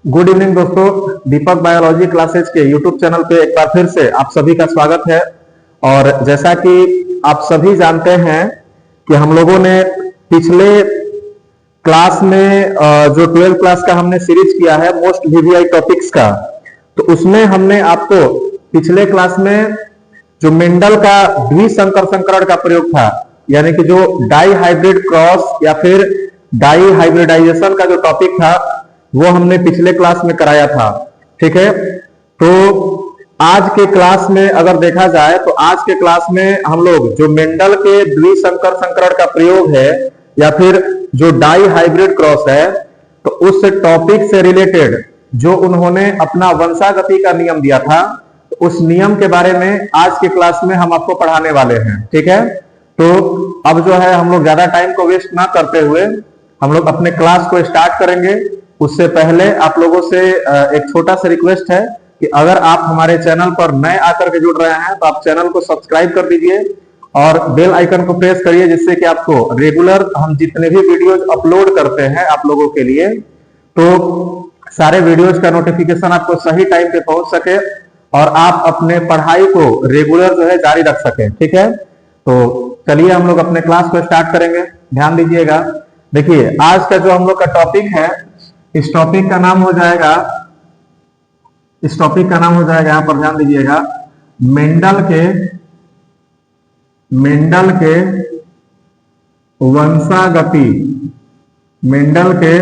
Good evening दोस्तों, दीपक biology classes के YouTube channel पे एक बार फिर से आप सभी का स्वागत है। और जैसा कि आप सभी जानते हैं कि हम लोगों ने पिछले क्लास में जो 12th क्लास का हमने सीरीज किया है मोस्ट वीवीआई टॉपिक्स का, तो उसमें हमने आपको पिछले क्लास में जो मेंडल का द्विसंकर संकरण का प्रयोग था, यानी कि जो डाई हाइब्रिड क्रॉस या फिर डाई हाइब्रिडाइजेशन का जो टॉपिक था वो हमने पिछले क्लास में कराया था। ठीक है, तो आज के क्लास में अगर देखा जाए तो आज के क्लास में हम लोग जो मेंडल के द्विसंकर संकरण का प्रयोग है या फिर जो डाई हाइब्रिड क्रॉस है, तो उस टॉपिक से रिलेटेड जो उन्होंने अपना वंशागति का नियम दिया था, तो उस नियम के बारे में आज के क्लास में हम आपको पढ़ाने वाले हैं। ठीक है, तो अब जो है हम लोग ज्यादा टाइम को वेस्ट ना करते हुए हम लोग अपने क्लास को स्टार्ट करेंगे। उससे पहले आप लोगों से एक छोटा सा रिक्वेस्ट है कि अगर आप हमारे चैनल पर नए आकर के जुड़ रहे हैं तो आप चैनल को सब्सक्राइब कर दीजिए और बेल आइकन को प्रेस करिए, जिससे कि आपको रेगुलर हम जितने भी वीडियोज अपलोड करते हैं आप लोगों के लिए, तो सारे वीडियोज का नोटिफिकेशन आपको सही टाइम पे पहुंच सके और आप अपने पढ़ाई को रेगुलर जो है जारी रख सके। ठीक है, तो चलिए हम लोग अपने क्लास को स्टार्ट करेंगे। ध्यान दीजिएगा, देखिए आज का जो हम लोग का टॉपिक है, इस टॉपिक का नाम हो जाएगा यहां पर ध्यान दीजिएगा, मेंडल के वंशागति, मेंडल के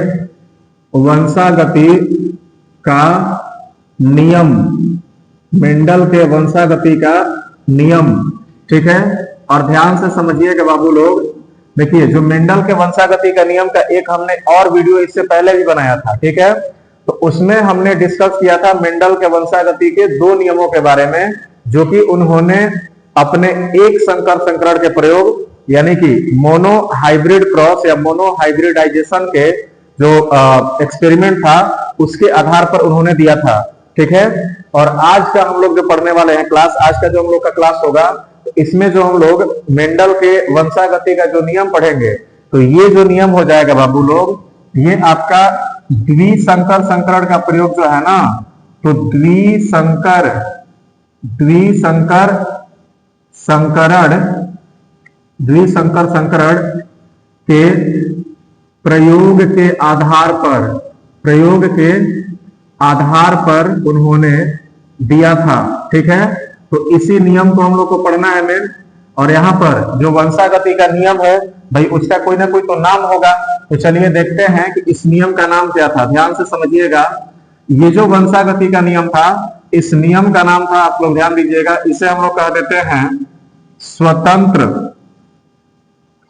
वंशागति का नियम, मेंडल के वंशागति का नियम। ठीक है, और ध्यान से समझिएगा बाबू लोग, देखिए जो मेंडल के वंशागति का नियम का एक हमने और वीडियो इससे पहले भी बनाया था। ठीक है, तो उसमें हमने डिस्कस किया था मेंडल के वंशागति के दो नियमों के बारे में, जो कि उन्होंने अपने एक संकर संकरण के प्रयोग यानी कि मोनो हाइब्रिड क्रॉस या मोनो हाइब्रिडाइजेशन के जो एक्सपेरिमेंट था उसके आधार पर उन्होंने दिया था। ठीक है, और आज का हम लोग जो पढ़ने वाले हैं क्लास, आज का जो हम लोग का क्लास होगा, तो इसमें जो हम लोग मेंडल के वंशागति का जो नियम पढ़ेंगे, तो ये जो नियम हो जाएगा बाबू लोग, ये आपका द्विसंकर संकरण का प्रयोग जो है ना, तो द्विसंकर संकरण के प्रयोग के आधार पर उन्होंने दिया था। ठीक है, तो इसी नियम को हम लोग को पढ़ना है मेन। और यहाँ पर जो वंशागति का नियम है भाई, उसका कोई ना कोई तो नाम होगा, तो चलिए देखते हैं कि इस नियम का नाम क्या था। ध्यान से समझिएगा, ये जो वंशागति का नियम था, इस नियम का नाम था, आप लोग ध्यान दीजिएगा, इसे हम लोग कह देते हैं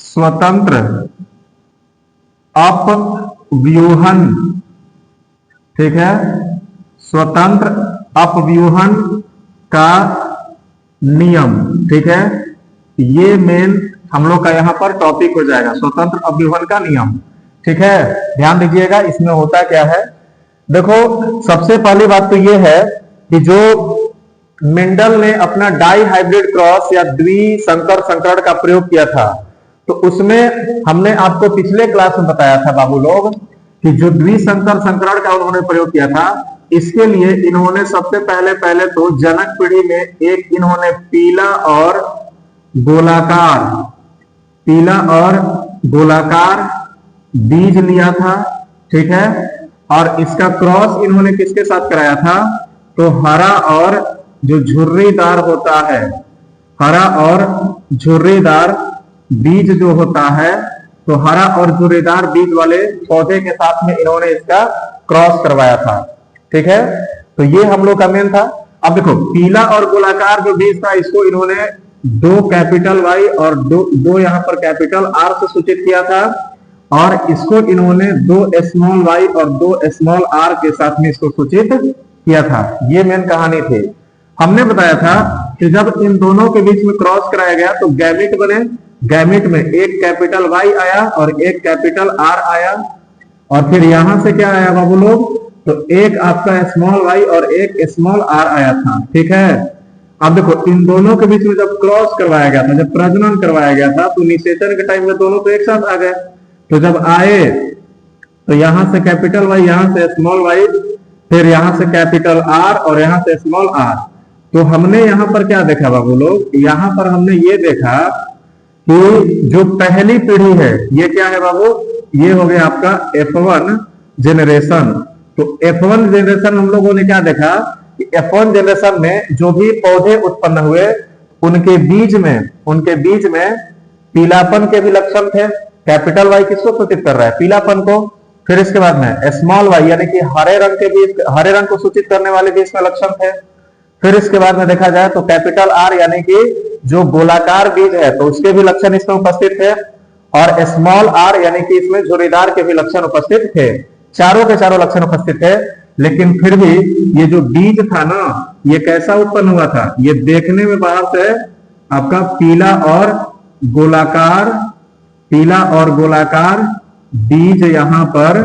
स्वतंत्र अपव्यूहन। ठीक है, स्वतंत्र अपव्यूहन का नियम। ठीक है, ये मेन हम लोग का यहाँ पर टॉपिक हो जाएगा, स्वतंत्र अपव्यूहन का नियम। ठीक है, ध्यान दीजिएगा, इसमें होता क्या है, देखो सबसे पहली बात तो ये है कि जो मेंडल ने अपना डाई हाइब्रिड क्रॉस या द्विसंकर संकरण का प्रयोग किया था, तो उसमें हमने आपको पिछले क्लास में बताया था बाबू लोग कि जो द्विसंकर संकरण का उन्होंने प्रयोग किया था, इसके लिए इन्होंने सबसे पहले तो जनक पीढ़ी में एक इन्होंने पीला और गोलाकार बीज लिया था। ठीक है, और इसका क्रॉस इन्होंने किसके साथ कराया था, तो हरा और जो झुर्रीदार होता है, हरा और झुर्रीदार बीज जो होता है, तो हरा और झुर्रीदार बीज वाले पौधे के साथ में इन्होंने इसका क्रॉस करवाया था। ठीक है, तो ये हम लोग का मेन था। अब देखो पीला और गोलाकार जो बीज था, इसको इन्होंने 2 कैपिटल वाई और दो यहाँ पर कैपिटल आर से सूचित किया था, और इसको इन्होंने 2 स्मॉल वाई और 2 स्मॉल आर के साथ में इसको सूचित किया था। ये मेन कहानी थी। हमने बताया था कि जब इन दोनों के बीच में क्रॉस कराया गया तो गैमेट बने, गैमेट में एक कैपिटल वाई आया और एक कैपिटल आर आया, और फिर यहां से क्या आया बाबू लोग, तो एक आपका स्मॉल वाई और एक स्मॉल आर आया था। ठीक है, अब देखो इन दोनों के बीच में जब क्रॉस करवाया गया था, जब प्रजनन करवाया गया था, तो निषेचन के टाइम में दोनों तो एक साथ आ गए। तो जब आए तो यहां से कैपिटल वाई, यहां से स्मॉल वाई, फिर यहां से कैपिटल आर और यहां से स्मॉल आर। तो हमने यहां पर क्या देखा बाबू लोग, यहां पर हमने ये देखा कि जो पहली पीढ़ी है ये क्या है बाबू, ये हो गया आपका F1 जेनरेशन। तो F1 जेनरेशन हम लोगों ने क्या देखा कि F1 जेनरेशन में जो भी पौधे उत्पन्न हुए उनके बीज में पीलापन के भी लक्षण थे। कैपिटल वाई किसको सूचित कर रहा है, पीलापन को। फिर इसके बाद में स्मॉल वाई यानी कि हरे रंग को सूचित करने वाले भी इसमें लक्षण थे। फिर इसके बाद में देखा जाए तो कैपिटल आर यानी कि जो गोलाकार बीज है तो उसके भी लक्षण इसमें उपस्थित थे, और स्मॉल आर यानी कि इसमें झुर्रीदार के भी लक्षण उपस्थित थे। चारों के चारों लक्षण उपस्थित थे। लेकिन फिर भी ये जो बीज था ना, ये कैसा उत्पन्न हुआ था, ये देखने में बाहर से आपका पीला और गोलाकार बीज यहां पर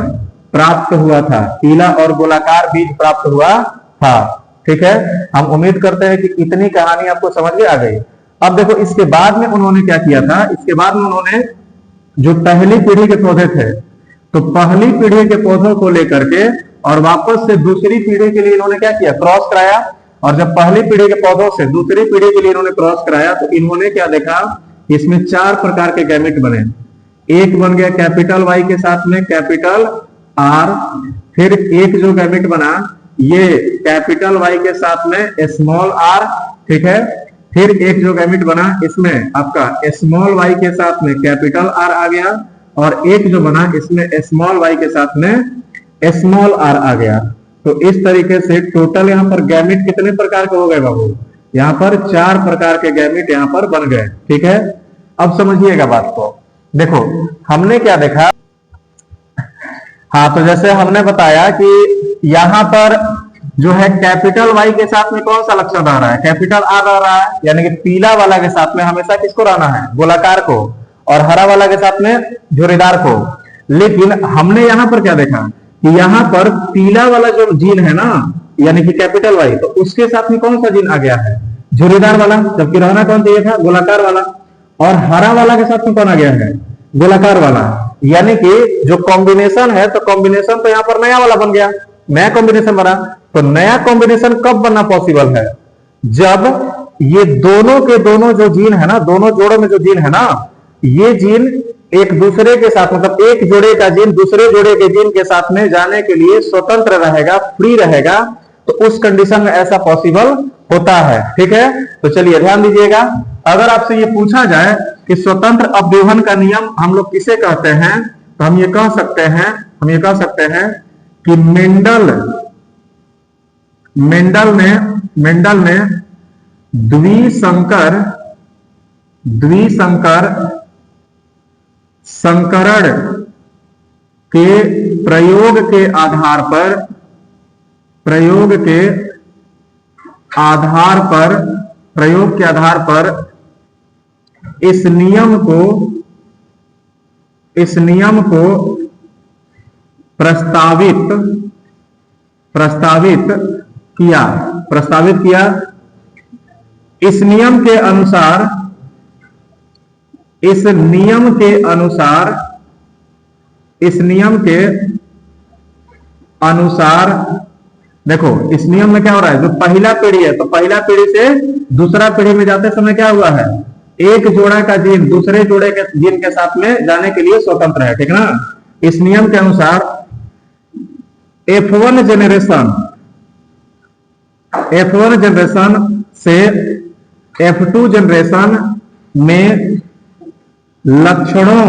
प्राप्त हुआ था, पीला और गोलाकार बीज प्राप्त हुआ था। ठीक है, हम उम्मीद करते हैं कि इतनी कहानी आपको समझ में आ गई। अब देखो इसके बाद में उन्होंने क्या किया था, इसके बाद में उन्होंने जो पहली पीढ़ी के पौधे थे तो पहली पीढ़ी के पौधों को लेकर के और वापस से दूसरी पीढ़ी के लिए इन्होंने क्या किया, क्रॉस कराया। और जब पहली पीढ़ी के पौधों से दूसरी पीढ़ी के लिए इन्होंने क्रॉस कराया तो इन्होंने क्या देखा, इसमें 4 प्रकार के गैमेट बने। एक बन गया कैपिटल वाई के साथ में कैपिटल आर, फिर एक जो गैमेट बना ये कैपिटल वाई के साथ में स्मॉल आर। ठीक है, फिर एक जो गैमेट बना इसमें आपका स्मॉल वाई के साथ में कैपिटल आर आ गया, और एक जो बना इसमें स्मॉल वाई के साथ में स्मॉल आर आ गया। तो इस तरीके से टोटल यहाँ पर गैमेट कितने प्रकार के हो गए बाबू, यहाँ पर 4 प्रकार के गैमेट यहाँ पर बन गए। ठीक है, अब समझिएगा बात को। देखो हमने क्या देखा, हाँ तो जैसे हमने बताया कि यहां पर जो है कैपिटल वाई के साथ में कौन सा लक्षण आ रहा है, कैपिटल आर आ रहा है, यानी कि पीला वाला के साथ में हमेशा किसको रहना है, गोलाकार को, और हरा वाला के साथ में झुर्रीदार को। लेकिन हमने यहां पर क्या देखा कि यहां पर पीला वाला जो जीन है ना, यानी कि कैपिटल वाई, तो उसके साथ में कौन सा जीन आ गया है, झुर्रीदार वाला, जबकि रहना कौन चाहिए था, गोलाकार वाला। और हरा वाला के साथ में कौन आ गया है, गोलाकार वाला। यानी कि जो कॉम्बिनेशन है तो कॉम्बिनेशन तो यहां पर नया वाला बन गया, नया कॉम्बिनेशन बना। तो नया कॉम्बिनेशन कब बनना पॉसिबल है, जब ये दोनों के दोनों जो जीन है ना, दोनों जोड़ों में जो जीन है ना, ये जीन एक दूसरे के साथ, मतलब एक जोड़े का जीन दूसरे जोड़े के जीन के साथ में जाने के लिए स्वतंत्र रहेगा, फ्री रहेगा, तो उस कंडीशन में ऐसा पॉसिबल होता है। ठीक है, तो चलिए ध्यान दीजिएगा। अगर आपसे ये पूछा जाए कि स्वतंत्र अपव्यूहन का नियम हम लोग किसे कहते हैं, तो हम ये कह सकते हैं कि मेंडल ने द्विसंकर संकरण के प्रयोग के आधार पर इस नियम को प्रस्तावित किया। इस नियम के अनुसार देखो इस नियम में क्या हो रहा है, जो पहला पीढ़ी है तो पहला पीढ़ी से दूसरा पीढ़ी में जाते समय क्या हुआ है, एक जोड़ा का जीन दूसरे जोड़े के जीन के साथ में जाने के लिए स्वतंत्र है। ठीक ना, इस नियम के अनुसार F1 जनरेशन से F2 जनरेशन में लक्षणों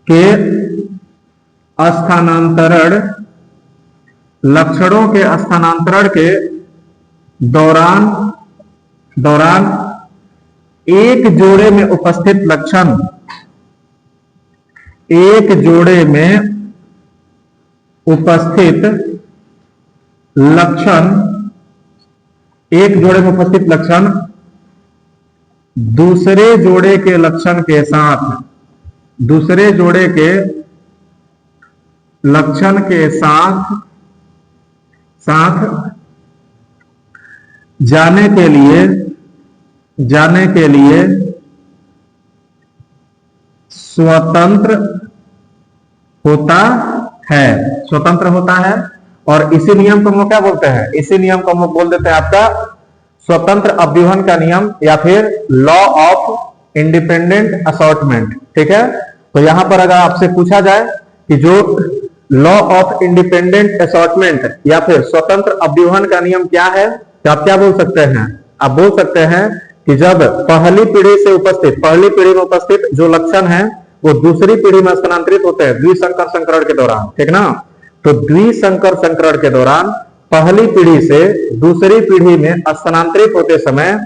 के स्थानांतरण के दौरान एक जोड़े में उपस्थित लक्षण दूसरे जोड़े के लक्षण के साथ जाने के लिए स्वतंत्र होता है। और इसी नियम को हम लोग क्या बोलते हैं, इसी नियम को हम लोग बोल देते हैं आपका स्वतंत्र अव्यूहन का नियम या फिर लॉ ऑफ इंडिपेंडेंट असॉर्टमेंट। ठीक है, तो यहां पर अगर आपसे पूछा जाए कि जो लॉ ऑफ इंडिपेंडेंट असॉर्टमेंट या फिर स्वतंत्र अव्यूहन का नियम क्या है, तो आप क्या बोल सकते हैं, आप बोल सकते हैं कि जब पहली पीढ़ी में उपस्थित जो लक्षण है वो दूसरी पीढ़ी में स्थानांतरित होते हैं द्विसंकर संकरण के दौरान। ठीक ना, तो द्विसंकर संकरण के दौरान पहली पीढ़ी से दूसरी पीढ़ी में स्थानांतरित होते समय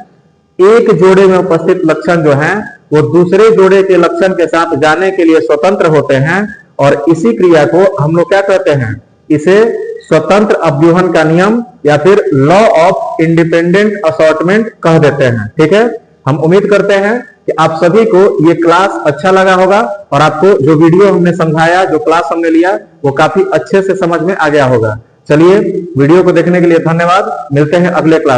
एक जोड़े में उपस्थित लक्षण जो हैं वो दूसरे जोड़े के लक्षण के साथ जाने के लिए स्वतंत्र होते हैं, और इसी क्रिया को हम लोग क्या कहते हैं, इसे स्वतंत्र अव्यूहन का नियम या फिर लॉ ऑफ इंडिपेंडेंट असॉर्टमेंट कह देते हैं। ठीक है, हम उम्मीद करते हैं कि आप सभी को ये क्लास अच्छा लगा होगा और आपको जो वीडियो हमने समझाया, जो क्लास हमने लिया, वो काफी अच्छे से समझ में आ गया होगा। चलिए, वीडियो को देखने के लिए धन्यवाद, मिलते हैं अगले क्लास।